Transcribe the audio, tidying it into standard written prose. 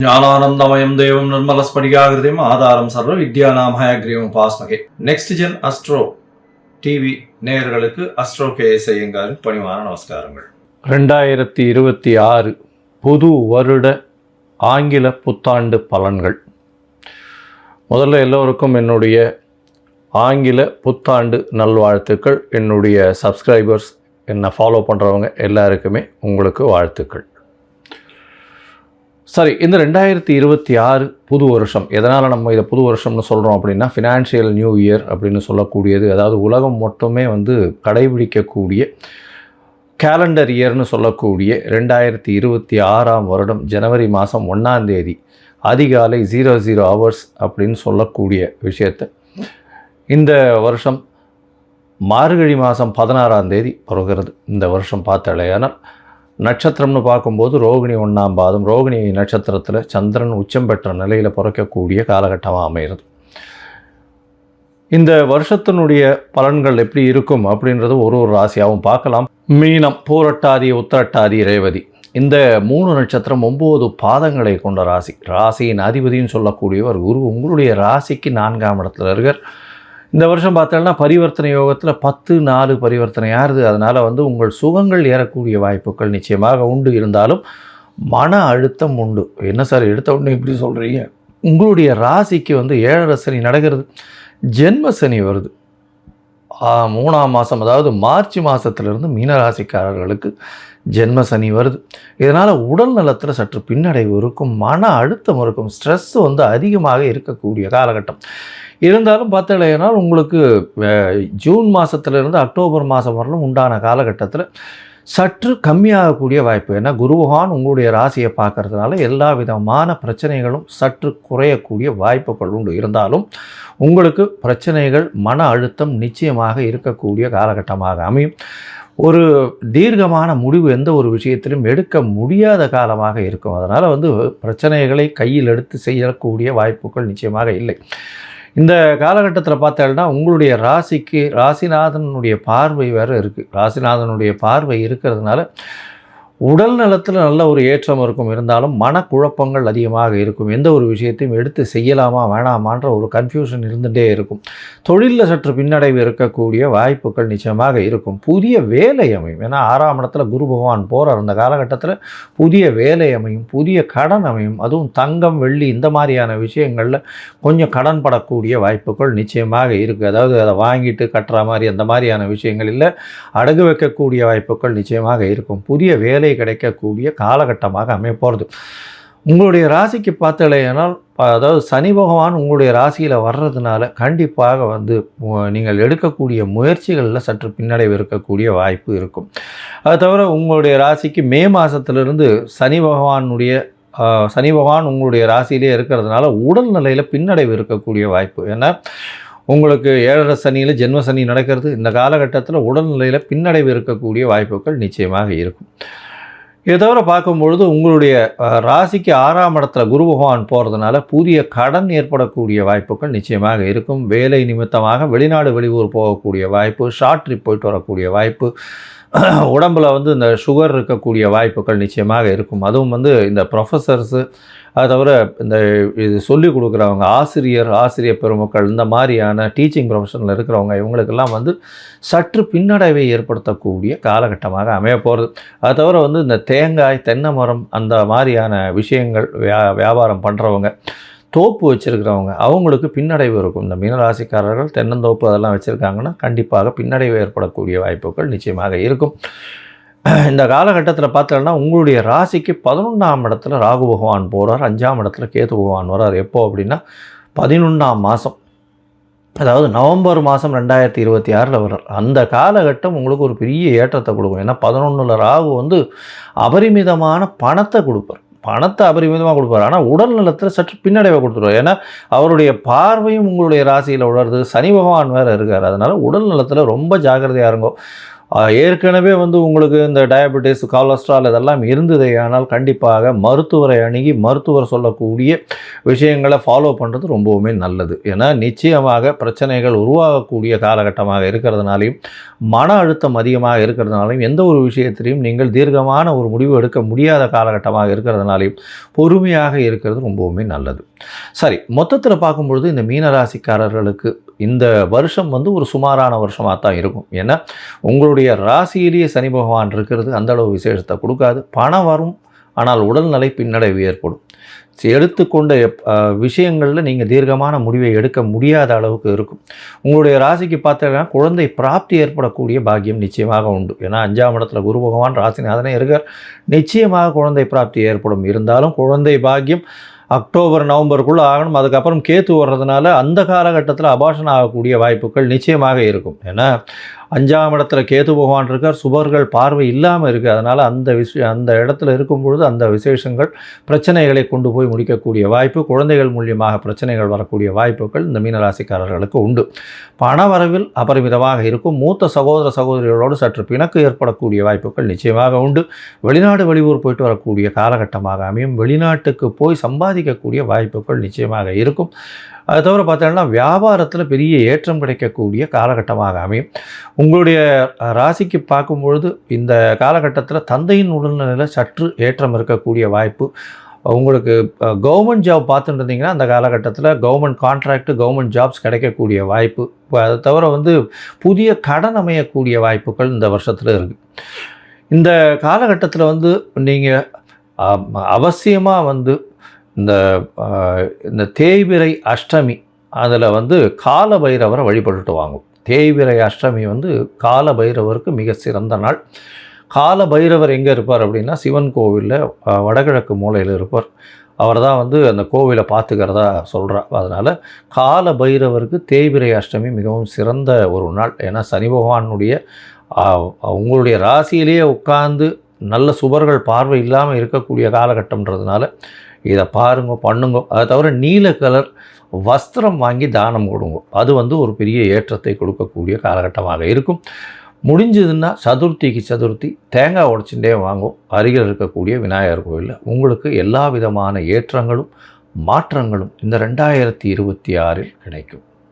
ஞானானந்தமயம் தேவம் நிர்மலஸ்படிகாகிருதிம் ஆதாரம் சர்வ வித்யாநாமயக்ரீவம் பாஸ்மகே. நெக்ஸ்ட் ஜென் அஸ்ட்ரோ டிவி நேயர்களுக்கு அஸ்ட்ரோ கேஎஸ் ஐயங்காரின் பணிவான நமஸ்காரங்கள். 2026 புது வருட ஆங்கில புத்தாண்டு பலன்கள். முதல்ல எல்லோருக்கும் என்னுடைய ஆங்கில புத்தாண்டு நல்வாழ்த்துக்கள். என்னுடைய சப்ஸ்கிரைபர்ஸ், என்னை ஃபாலோ பண்ணுறவங்க எல்லாருக்குமே உங்களுக்கு வாழ்த்துக்கள். சரி, இந்த 2026 புது வருஷம், எதனால் நம்ம இதை புது வருஷம்னு சொல்கிறோம் அப்படின்னா, ஃபினான்ஷியல் நியூ இயர் அப்படின்னு சொல்லக்கூடியது, அதாவது உலகம் மொத்தமே கடைபிடிக்கக்கூடிய கேலண்டர் இயர்னு சொல்லக்கூடிய 2026 வருடம் ஜனவரி மாதம் 1ஆம் தேதி அதிகாலை 00 hours அப்படின்னு சொல்லக்கூடிய விஷயத்தை இந்த வருஷம் மார்கழி மாதம் 16ஆம் தேதி வருகிறது. இந்த வருஷம் பார்த்தாலேயானால் நட்சத்திரம்னு பார்க்கும்போது ரோகிணி 1ஆம் பாதம், ரோகிணி நட்சத்திரத்தில் சந்திரன் உச்சம் பெற்ற நிலையில் பிறக்கக்கூடிய காலகட்டமாக அமைகிறது. இந்த வருஷத்தினுடைய பலன்கள் எப்படி இருக்கும் அப்படின்றது ஒரு ராசியாகவும் பார்க்கலாம். மீனம், பூரட்டாதி, உத்திரட்டாதி, ரேவதி, இந்த 3 நட்சத்திரம் 9 பாதங்களை கொண்ட ராசி. ராசியின் அதிபதினு சொல்லக்கூடியவர் குரு. உங்களுடைய ராசிக்கு 4ஆம் இடத்துல இருக்கார். இந்த வருஷம் பார்த்தோம்னா பரிவர்த்தனை யோகத்தில் 10-4 பரிவர்த்தனை ஆறுது. அதனால் உங்கள் சுகங்கள் ஏறக்கூடிய வாய்ப்புகள் நிச்சயமாக உண்டு. இருந்தாலும் மன அழுத்தம் உண்டு. என்ன சார் எடுத்த உடனே இப்படி சொல்கிறீங்க? உங்களுடைய ராசிக்கு 7.5 சனி நடக்கிறது, ஜென்ம சனி வருது 3ஆம் மாதம், அதாவது மார்ச் மாதத்திலிருந்து மீனராசிக்காரர்களுக்கு ஜென்ம சனி வருது. இதனால் உடல் நலத்தில் சற்று பின்னடைவு இருக்கும், மன அழுத்தம் இருக்கும், ஸ்ட்ரெஸ் அதிகமாக இருக்கக்கூடிய காலகட்டம். இருந்தாலும் பார்த்தீங்கன்னா உங்களுக்கு ஜூன் மாதத்துலேருந்து அக்டோபர் மாதம் வரலும் உண்டான காலகட்டத்தில் சற்று கம்மியாகக்கூடிய வாய்ப்பு. ஏன்னா குரு பகவான் உங்களுடைய ராசியை பார்க்கறதுனால எல்லா விதமான பிரச்சனைகளும் சற்று குறையக்கூடிய வாய்ப்புகள் உண்டு. இருந்தாலும் உங்களுக்கு பிரச்சனைகள், மன அழுத்தம் நிச்சயமாக இருக்கக்கூடிய காலகட்டமாக அமையும். ஒரு தீர்க்கமான முடிவு எந்த ஒரு விஷயத்திலும் எடுக்க முடியாத காலமாக இருக்கும். அதனால் பிரச்சனைகளை கையில் எடுத்து செய்யக்கூடிய வாய்ப்புகள் நிச்சயமாக இல்லை. இந்த காலகட்டத்தில் பார்த்தோம்னா உங்களுடைய ராசிக்கு ராசிநாதனுடைய பார்வை வேறு இருக்குது. ராசிநாதனுடைய பார்வை இருக்கிறதுனால உடல் நலத்தில் நல்ல ஒரு ஏற்றம் இருக்கும். இருந்தாலும் மனக்குழப்பங்கள் அதிகமாக இருக்கும். எந்த ஒரு விஷயத்தையும் எடுத்து செய்யலாமா வேணாமான்ற ஒரு கன்ஃபியூஷன் இருந்துகிட்டே இருக்கும். தொழிலில் சற்று பின்னடைவு இருக்கக்கூடிய வாய்ப்புகள் நிச்சயமாக இருக்கும். புதிய வேலை அமையும். ஏன்னா 6ஆம் இடத்துல குரு பகவான் போகிறார். அந்த காலகட்டத்தில் புதிய வேலை அமையும், புதிய கடன் அமையும். அதுவும் தங்கம், வெள்ளி இந்த மாதிரியான விஷயங்களில் கொஞ்சம் கடன் படக்கூடிய வாய்ப்புகள் நிச்சயமாக இருக்குது. அதாவது அதை வாங்கிட்டு கட்டுற மாதிரி அந்த மாதிரியான விஷயங்கள் இல்லை, அடகு வைக்கக்கூடிய வாய்ப்புகள் நிச்சயமாக இருக்கும். புதிய வேலை கிடைக்கக்கூடிய காலகட்டமாக அமையப்போகிறது. உங்களுடைய ராசிக்கு பார்த்தலையானால், அதாவது சனி பகவான் உங்களுடைய ராசியில் வர்றதுனால கண்டிப்பாக நீங்கள் எடுக்கக்கூடிய முயற்சிகளில் சற்று பின்னடைவு இருக்கக்கூடிய வாய்ப்பு இருக்கும். அது தவிர உங்களுடைய ராசிக்கு மே மாதத்திலிருந்து சனி பகவான் உங்களுடைய ராசியிலே இருக்கிறதுனால உடல் நிலையில் பின்னடைவு இருக்கக்கூடிய வாய்ப்பு. ஏன்னா உங்களுக்கு 7.5 சனியில் ஜென்ம சனி நடக்கிறது. இந்த காலகட்டத்தில் உடல்நிலையில் பின்னடைவு இருக்கக்கூடிய வாய்ப்புகள் நிச்சயமாக இருக்கும். இதை தவிர பார்க்கும்பொழுது உங்களுடைய ராசிக்கு 6ஆம் இடத்துல குரு பகவான் போகிறதுனால புதிய கடன் ஏற்படக்கூடிய வாய்ப்புகள் நிச்சயமாக இருக்கும். வேலை நிமித்தமாக வெளிநாடு வெளியூர் போகக்கூடிய வாய்ப்பு, ஷார்ட் ட்ரிப் போயிட்டு வரக்கூடிய வாய்ப்பு, உடம்பில் இந்த சுகர் இருக்கக்கூடிய வாய்ப்புகள் நிச்சயமாக இருக்கும். அதுவும் இந்த ப்ரொஃபஸர்ஸு, அது தவிர இந்த இது சொல்லிக் கொடுக்குறவங்க, ஆசிரியர் பெருமக்கள், இந்த மாதிரியான டீச்சிங் ப்ரொஃபஷனில் இருக்கிறவங்க, இவங்களுக்கெல்லாம் சற்று பின்னடைவை ஏற்படுத்தக்கூடிய காலகட்டமாக அமைய போகிறது. அது தவிர இந்த தேங்காய், தென்னை மரம் அந்த மாதிரியான விஷயங்கள் வியாபாரம் பண்ணுறவங்க, தோப்பு வச்சுருக்கிறவங்க, அவங்களுக்கு பின்னடைவு இருக்கும். இந்த மீனராசிக்காரர்கள் தென்னந்தோப்பு அதெல்லாம் வச்சுருக்காங்கன்னா கண்டிப்பாக பின்னடைவு ஏற்படக்கூடிய வாய்ப்புகள் நிச்சயமாக இருக்கும். இந்த காலகட்டத்தில் பார்த்தோம்னா உங்களுடைய ராசிக்கு 11ஆம் இடத்துல ராகு பகவான் போகிறார், 5ஆம் இடத்துல கேது பகவான் வரார். எப்போ அப்படின்னா 11ஆம் மாதம், அதாவது நவம்பர் மாதம் 2026 வர்றார். அந்த காலகட்டம் உங்களுக்கு ஒரு பெரிய ஏற்றத்தை கொடுக்கும். ஏன்னா 11ல் ராகு அபரிமிதமான பணத்தை கொடுப்பார். அபரிமிதமாக கொடுப்பார். ஆனால் உடல் நலத்தில் சற்று பின்னடைவை கொடுத்துருவார். ஏன்னா அவருடைய பார்வையும் உங்களுடைய ராசியில் உணர்றது, சனி பகவான் வேறு இருக்கார். அதனால் உடல் நலத்தில் ரொம்ப ஜாக்கிரதையாக இருங்கோ. ஏற்கனவே வந்து உங்களுக்கு இந்த டயபெட்டிஸ், கொலஸ்ட்ரால் இதெல்லாம் இருந்ததே ஆனால் கண்டிப்பாக மருத்துவரை அணுகி மருத்துவர் சொல்லக்கூடிய விஷயங்களை ஃபாலோ பண்ணுறது ரொம்பவுமே நல்லது. ஏன்னா நிச்சயமாக பிரச்சனைகள் உருவாகக்கூடிய காலகட்டமாக இருக்கிறதுனாலையும், மன அழுத்தம் அதிகமாக இருக்கிறதுனாலையும், எந்த ஒரு விஷயத்திலையும் நீங்கள் தீர்க்கமான ஒரு முடிவு எடுக்க முடியாத காலகட்டமாக இருக்கிறதுனாலையும் பொறுமையாக இருக்கிறது ரொம்பவுமே நல்லது. சரி, மொத்தத்தில் பார்க்கும்பொழுது இந்த மீனராசிக்காரர்களுக்கு இந்த வருஷம் வந்து ஒரு சுமாரான வருஷமாக தான் இருக்கும். ஏன்னா உங்களுடைய ராசியிலேயே சனி பகவான் இருக்கிறது அந்தளவு விசேஷத்தை கொடுக்காது. பணம் வரும், ஆனால் உடல்நிலை பின்னடைவு ஏற்படும். எடுத்துக்கொண்ட விஷயங்களில் நீங்கள் தீர்க்கமான முடிவை எடுக்க முடியாத அளவுக்கு இருக்கும். உங்களுடைய ராசிக்கு பார்த்தீங்கன்னா குழந்தை பிராப்தி ஏற்படக்கூடிய பாக்கியம் நிச்சயமாக உண்டு. ஏன்னா 5ஆம் இடத்துல குரு பகவான் ராசிநாதனே இருக்கார். நிச்சயமாக குழந்தை பிராப்தி ஏற்படும். இருந்தாலும் குழந்தை பாக்கியம் அக்டோபர் நவம்பருக்குள்ளே ஆகணும். அதுக்கப்புறம் கேத்து வர்றதுனால அந்த காலகட்டத்தில் அபார்ஷன் ஆகக்கூடிய வாய்ப்புகள் நிச்சயமாக இருக்கும். ஏன்னா 5ஆம் இடத்துல கேத்து பகவான் இருக்கார், சுபர்கள் பார்வை இல்லாமல் இருக்குது. அதனால் அந்த இடத்துல இருக்கும் பொழுது அந்த விசேஷங்கள் பிரச்சனைகளை கொண்டு போய் முடிக்கக்கூடிய வாய்ப்பு, குழந்தைகள் மூலியமாக பிரச்சனைகள் வரக்கூடிய வாய்ப்புகள் இந்த மீனராசிக்காரர்களுக்கு உண்டு. பண வரவில் அபரிமிதமாக இருக்கும். மூத்த சகோதர சகோதரிகளோடு சற்று பிணக்கு ஏற்படக்கூடிய வாய்ப்புகள் நிச்சயமாக உண்டு. வெளிநாடு வெளியூர் போயிட்டு வரக்கூடிய காலகட்டமாக அமையும். வெளிநாட்டுக்கு போய் சம்பாதிக்கக்கூடிய வாய்ப்புகள் நிச்சயமாக இருக்கும். அது தவிர பார்த்தோம்னா வியாபாரத்தில் பெரிய ஏற்றம் கிடைக்கக்கூடிய காலகட்டமாக அமையும். உங்களுடைய ராசிக்கு பார்க்கும்பொழுது இந்த காலகட்டத்தில் தந்தையின் உடல்நிலையில் சற்று ஏற்றம் இருக்கக்கூடிய வாய்ப்பு. உங்களுக்கு கவர்மெண்ட் ஜாப் பார்த்துட்டு இருந்தீங்கன்னா அந்த காலகட்டத்தில் கவர்மெண்ட் கான்ட்ராக்ட், கவர்மெண்ட் ஜாப்ஸ் கிடைக்கக்கூடிய வாய்ப்பு. அதை தவிர வந்து புதிய கடன் அமையக்கூடிய வாய்ப்புகள் இந்த வருஷத்தில் இருக்குது. இந்த காலகட்டத்தில் வந்து நீங்கள் அவசியமாக வந்து இந்த தேய்பிறை அஷ்டமி அதில் வந்து கால பைரவரை வழிபட்டுட்டு வாங்கும். தேய்பிறை அஷ்டமி வந்து கால பைரவருக்கு மிக சிறந்த நாள். கால பைரவர் எங்கே இருப்பார் அப்படின்னா சிவன் கோவிலில் வடகிழக்கு மூலையில் இருப்பார். அவர் தான் வந்து அந்த கோவிலை பார்த்துக்கிறதா சொல்கிறார். அதனால் கால பைரவருக்கு தேய்பிறை அஷ்டமி மிகவும் சிறந்த ஒரு நாள். ஏன்னா சனி பகவானுடைய உங்களுடைய ராசியிலேயே உட்கார்ந்து நல்ல சுபர்கள் பார்வை இல்லாமல் இருக்கக்கூடிய காலகட்டம்ன்றதுனால இதை பாருங்க, பண்ணுங்க. அதை தவிர நீல கலர் வஸ்திரம் வாங்கி தானம் கொடுங்க. அது வந்து ஒரு பெரிய ஏற்றத்தை கொடுக்கக்கூடிய காலகட்டமாக இருக்கும். முடிஞ்சதுன்னா சதுர்த்தி தேங்காய் உடைச்சுட்டே வாங்கும். அருகில் இருக்கக்கூடிய விநாயகர் கோயிலில் உங்களுக்கு எல்லா விதமான ஏற்றங்களும் மாற்றங்களும் இந்த 2026 கிடைக்கும்.